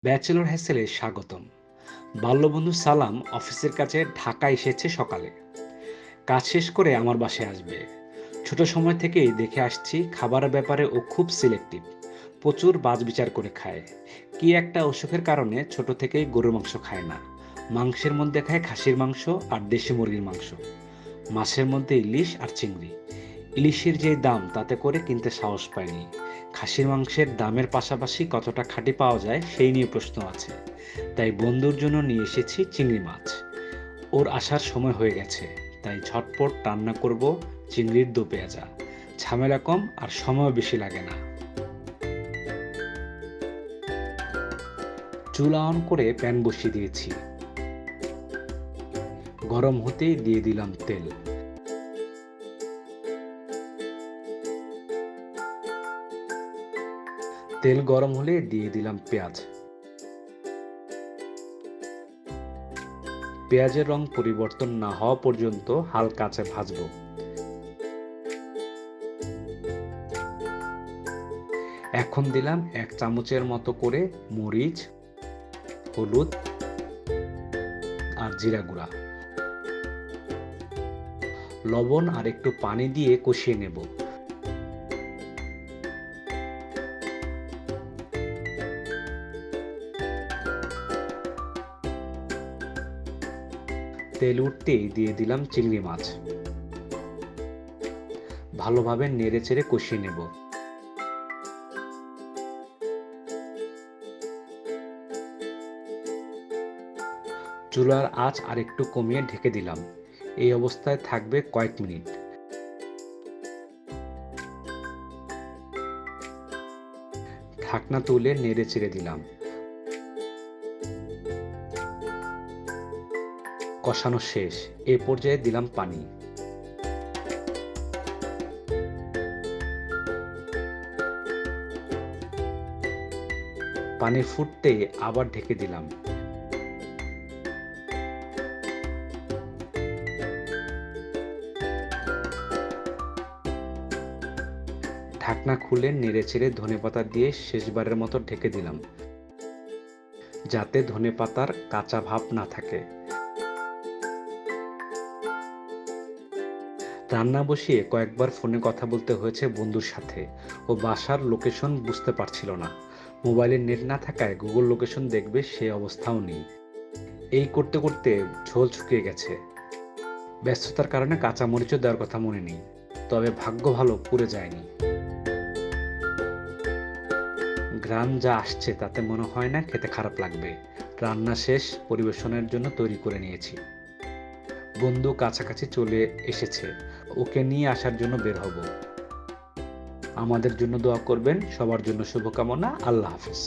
Bachelor হ্যাসেলে স্বাগতম। বাল্যবন্ধু সালাম অফিসের কাছে ঢাকা এসেছে সকালে। কাজ শেষ করে আমার বাসায় আসবে। ছোট সময় থেকেই দেখে আসছি খাবারের ব্যাপারে ও খুব সিলেক্টিভ। প্রচুর বাছবিচার করে খায়। কি একটা অসুখের কারণে ছোট থেকেই গরুর মাংস খায় না। মাংসের মধ্যে খায় খাসির মাংস আর দেশি মুরগির মাংস। মাছের মধ্যে ইলিশ আর চিংড়ি। ইলিশের যে দাম তাতে করে কিনতে সাহস পায়নি। খাসির মাংসের দামের পাশাপাশি কতটা খাঁটি পাওয়া যায় সেই নিয়ে প্রশ্ন আছে। তাই বন্ধুর জন্য নিয়ে এসেছি চিংড়ি মাছ। ওর আসার সময় হয়ে গেছে, তাই ঝটপট রান্না করব চিংড়ির দো পেঁয়াজা। ঝামেলা কম আর সময় বেশি লাগে না। চুলা অন করে প্যান বসিয়ে দিয়েছি। গরম হতেই দিয়ে দিলাম তেল। তেল গরম হলে দিয়ে দিলাম পেঁয়াজ। পেঁয়াজের রং পরিবর্তন না হওয়া পর্যন্ত হালকা আঁচে ভাজবো। এখন দিলাম 1 চামচের মতো করে মরিচ, হলুদ আর জিরা গুঁড়া, লবণ আর একটু পানি দিয়ে কষিয়ে নেব। তেল উঠতেই দিয়ে দিলাম চিংড়ি মাছ। ভালোভাবে নেড়ে চেড়ে কষিয়ে নেব। চুলার আঁচ আরেকটু কমিয়ে ঢেকে দিলাম। এই অবস্থায় থাকবে কয়েক মিনিট। ঢাকনা তুলে নেড়ে চেড়ে দিলাম। কষানো শেষ। এ পর্যায়ে দিলাম পানি। পানি ফুটতে আবার ঢেকে দিলাম। ঢাকনা খুলে নেড়েচেড়ে ধনেপাতা দিয়ে শেষবারের মতো ঢেকে দিলাম, যাতে ধনেপাতার কাঁচা ভাব না থাকে। রান্না বসিয়ে কয়েকবার ফোনে কথা বলতে হয়েছে বন্ধুর সাথে। ও বাসার লোকেশন বুঝতে পারছিল না। মোবাইলে নেট না থাকায় গুগল লোকেশন দেখবে সে অবস্থাও নেই। এই করতে করতে ঝোল শুকিয়ে গেছে। ব্যস্ততার কারণে কাঁচা মরিচও দেওয়ার কথা মনে নেই। তবে ভাগ্য ভালো পুড়ে যায়নি। ঘ্রাণ যা আসছে তাতে মনে হয় না খেতে খারাপ লাগবে। রান্না শেষ, পরিবেশনের জন্য তৈরি করে নিয়েছি। বন্ধু কাছাকাছি চলে এসেছে। ওকে নিয়ে আসার জন্য বের হব। আমাদের জন্য দোয়া করবেন। সবার জন্য শুভকামনা। আল্লাহ হাফেজ।